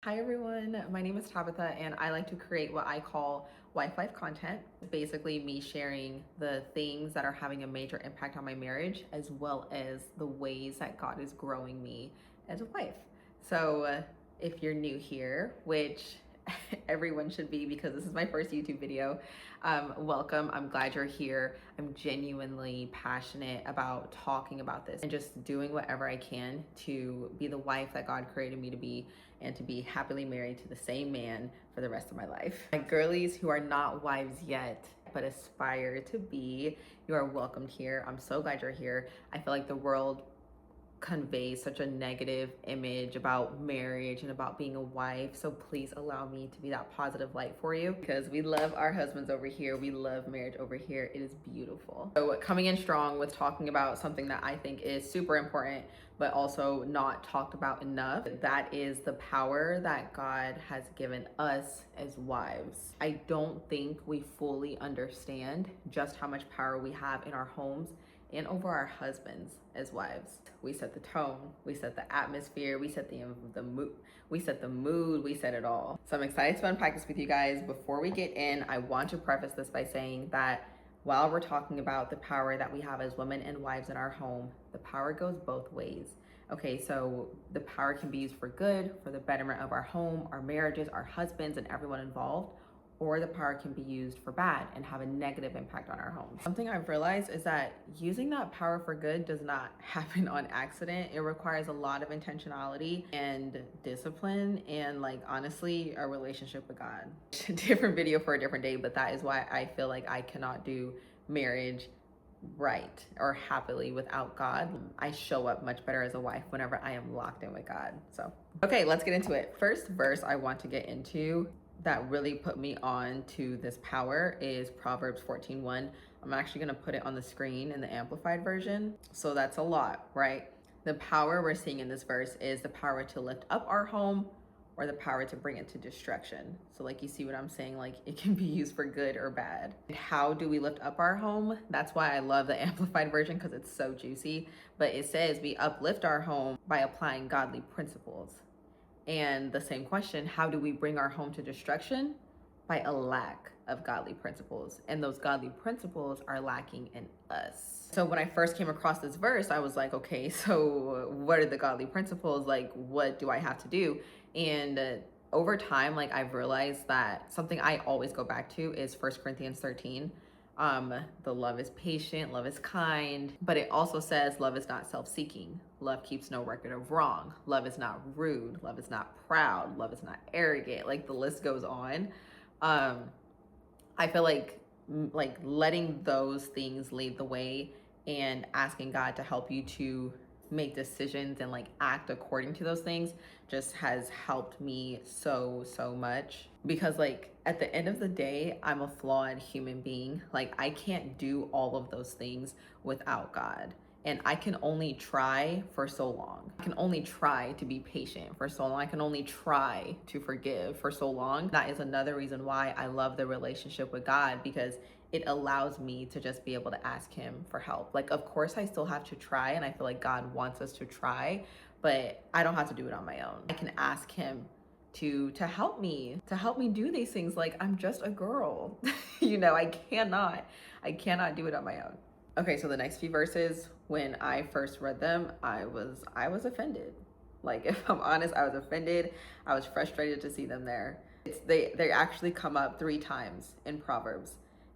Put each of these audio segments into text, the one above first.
Hi everyone, my name is Tabitha and I like to create what I call wife life content. Basically me sharing the things that are having a major impact on my marriage as well as the ways that God is growing me as a wife. So if you're new here, which everyone should be because this is my first YouTube video, welcome. I'm glad you're here. I'm genuinely passionate about talking about this and just doing whatever I can to be the wife that God created me to be and to be happily married to the same man for the rest of my life. My girlies who are not wives yet but aspire to be, you are welcomed here. I'm so glad you're here. I feel like the world conveys such a negative image about marriage and about being a wife. So please allow me to be that positive light for you because we love our husbands over here. We love marriage over here. It is beautiful. So coming in strong with talking about something that I think is super important, but also not talked about enough. That is the power that God has given us as wives. I don't think we fully understand just how much power we have in our homes and over our husbands as wives. We set the tone, we set the atmosphere, we set the mood, we set it all. So I'm excited to unpack this with you guys. Before we get in, I want to preface this by saying that while we're talking about the power that we have as women and wives in our home, the power goes both ways. Okay, so the power can be used for good, for the betterment of our home, our marriages, our husbands, and everyone involved, or the power can be used for bad and have a negative impact on our homes. Something I've realized is that using that power for good does not happen on accident. It requires a lot of intentionality and discipline and, like, honestly, a relationship with God. Different video for a different day, but that is why I feel like I cannot do marriage right or happily without God. I show up much better as a wife whenever I am locked in with God. So, okay, let's get into it. First verse I want to get into that really put me on to this power is Proverbs 14:1. I'm actually going to put it on the screen in the amplified version. So that's a lot, right? The power we're seeing in this verse is the power to lift up our home or the power to bring it to destruction. So like, you see what I'm saying? Like, it can be used for good or bad. How do we lift up our home? That's why I love the amplified version, because it's so juicy. But it says we uplift our home by applying godly principles. And the same question, how do we bring our home to destruction? By a lack of godly principles. And those godly principles are lacking in us. So when I first came across this verse, I was like, okay, so what are the godly principles? Like, what do I have to do? And over time, like, I've realized that something I always go back to is 1 Corinthians 13. The love is patient, love is kind, but it also says love is not self-seeking. Love keeps no record of wrong. Love is not rude. Love is not proud. Love is not arrogant. Like, the list goes on. I feel like letting those things lead the way and asking God to help you to make decisions and, like, act according to those things just has helped me so much, because, like, at the end of the day, I'm a flawed human being. Like, I can't do all of those things without God. And I can only try for so long. I can only try to be patient for so long. I can only try to forgive for so long. That is another reason why I love the relationship with God, because it allows me to just be able to ask him for help. Like, of course, I still have to try, and I feel like God wants us to try, but I don't have to do it on my own. I can ask him to help me do these things. Like, I'm just a girl. I cannot do it on my own. Okay, so the next few verses, when I first read them, I was offended. Like, if I'm honest, I was offended. I was frustrated to see them there. They actually come up 3 times in Proverbs,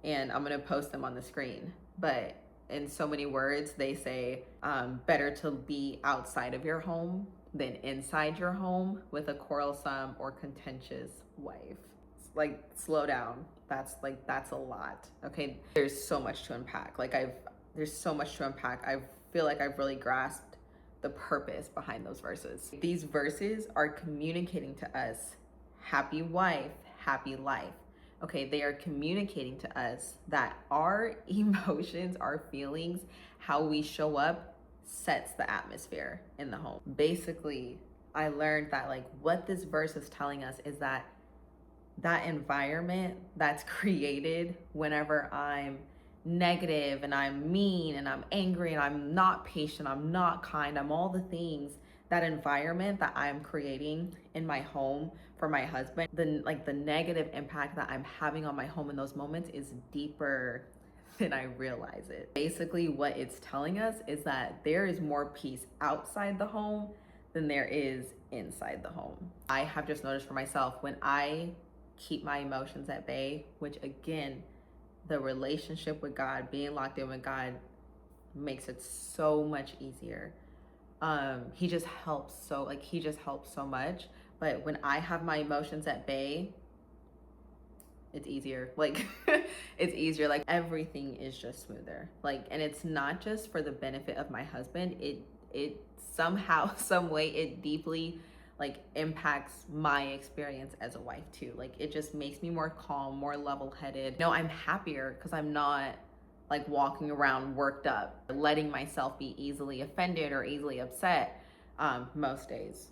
and I'm gonna post them on the screen. But in so many words, they say, better to be outside of your home than inside your home with a quarrelsome or contentious wife. Like, slow down. That's a lot. Okay, there's so much to unpack. There's so much to unpack. I feel like I've really grasped the purpose behind those verses. These verses are communicating to us, happy wife, happy life. Okay, they are communicating to us that our emotions, our feelings, how we show up sets the atmosphere in the home. Basically, I learned that, like, what this verse is telling us is that environment that's created whenever I'm negative and I'm mean and I'm angry and I'm not patient, I'm not kind, I'm all the things that environment that I'm creating in my home for my husband, the negative impact that I'm having on my home in those moments is deeper than I realize it. Basically, what it's telling us is that there is more peace outside the home than there is inside the home. I have just noticed for myself, when I keep my emotions at bay, which again, the relationship with God, being locked in with God, makes it so much easier. He just helps so much. But when I have my emotions at bay, it's easier. Like it's easier. Like everything is just smoother. Like, and it's not just for the benefit of my husband. It somehow, some way, it deeply like impacts my experience as a wife too. Like it just makes me more calm, more level-headed. No, I'm happier because I'm not like walking around worked up, letting myself be easily offended or easily upset most days.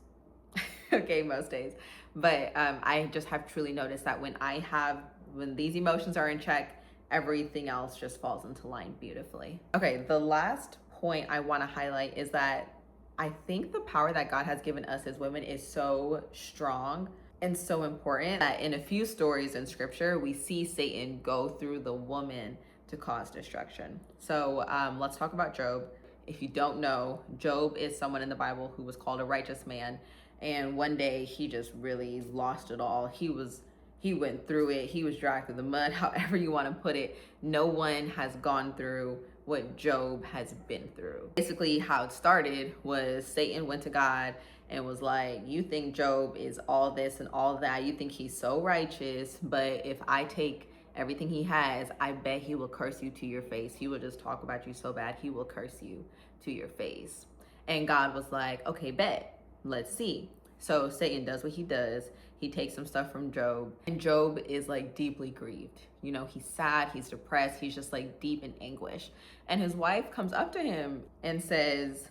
Okay, most days. But I just have truly noticed that when these emotions are in check, everything else just falls into line beautifully. Okay, the last point I want to highlight is that I think the power that God has given us as women is so strong and so important that in a few stories in scripture, we see Satan go through the woman to cause destruction. So let's talk about Job. If you don't know, Job is someone in the Bible who was called a righteous man. And one day he just really lost it all. He went through it. He was dragged through the mud, however you want to put it. No one has gone through what Job has been through. Basically, how it started was Satan went to God and was like, you think Job is all this and all that. You think he's so righteous, but if I take everything he has, I bet he will curse you to your face. He will just talk about you so bad, he will curse you to your face. And God was like, okay, bet. Let's see. So Satan does what he does. He takes some stuff from Job, and Job is like deeply grieved. You know, he's sad, he's depressed, he's just like deep in anguish. And his wife comes up to him and says,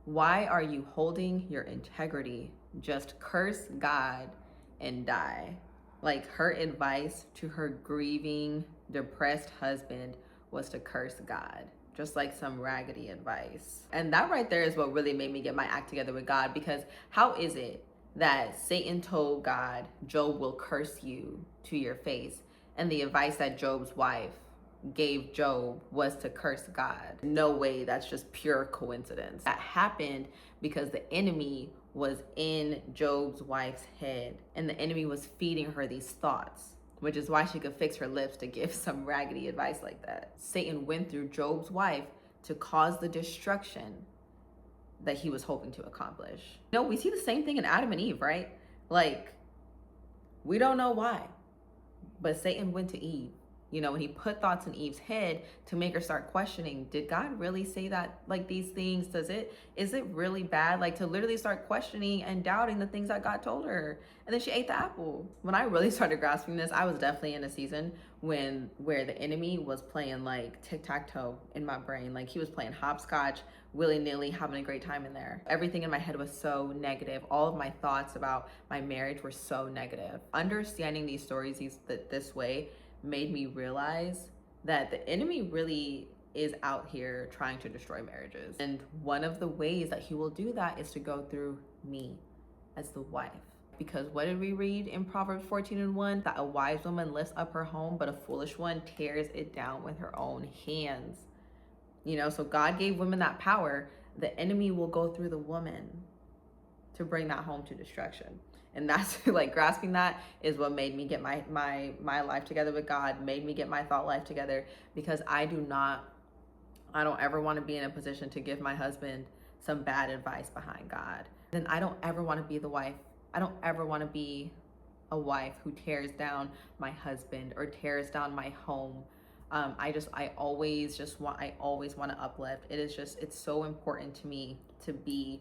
why are you holding your integrity? Just curse God and die. Like, her advice to her grieving, depressed husband was to curse God. Just like some raggedy advice. And that right there is what really made me get my act together with God, because how is it that Satan told God, Job will curse you to your face, and the advice that Job's wife gave Job was to curse God? No way, that's just pure coincidence. That happened because the enemy was in Job's wife's head, and the enemy was feeding her these thoughts, which is why she could fix her lips to give some raggedy advice like that. Satan went through Job's wife to cause the destruction that he was hoping to accomplish. You know, we see the same thing in Adam and Eve, right? Like, we don't know why, but Satan went to Eve. You know, when he put thoughts in Eve's head to make her start questioning, did God really say that, like, these things? Is it really bad? Like, to literally start questioning and doubting the things that God told her. And then she ate the apple. When I really started grasping this, I was definitely in a season where the enemy was playing like tic-tac-toe in my brain. Like, he was playing hopscotch, willy-nilly, having a great time in there. Everything in my head was so negative. All of my thoughts about my marriage were so negative. Understanding these stories this way made me realize that the enemy really is out here trying to destroy marriages. And one of the ways that he will do that is to go through me as the wife. Because what did we read in Proverbs 14:1? That a wise woman lifts up her home, but a foolish one tears it down with her own hands. You know, so God gave women that power. The enemy will go through the woman to bring that home to destruction. And that's like, grasping that is what made me get my life together with God, made me get my thought life together, because I don't ever want to be in a position to give my husband some bad advice behind God. Then I don't ever want to be the wife. I don't ever want to be a wife who tears down my husband or tears down my home. I always want to uplift. It's so important to me to be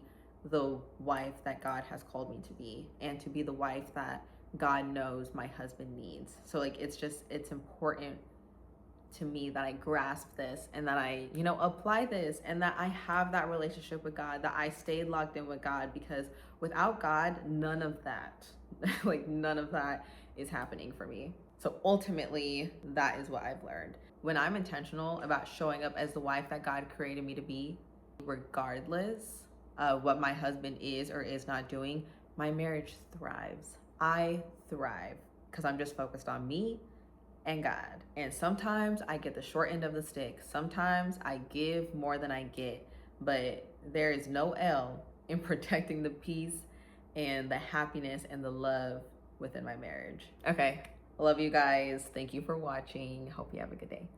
the wife that God has called me to be, and to be the wife that God knows my husband needs. So like, it's important to me that I grasp this, and that I, apply this, and that I have that relationship with God, that I stayed locked in with God, because without God, none of that, like none of that is happening for me. So ultimately, that is what I've learned. When I'm intentional about showing up as the wife that God created me to be, regardless what my husband is or is not doing, my marriage thrives. I thrive because I'm just focused on me and God. And sometimes I get the short end of the stick. Sometimes I give more than I get, but there is no L in protecting the peace and the happiness and the love within my marriage. Okay, love you guys. Thank you for watching. Hope you have a good day.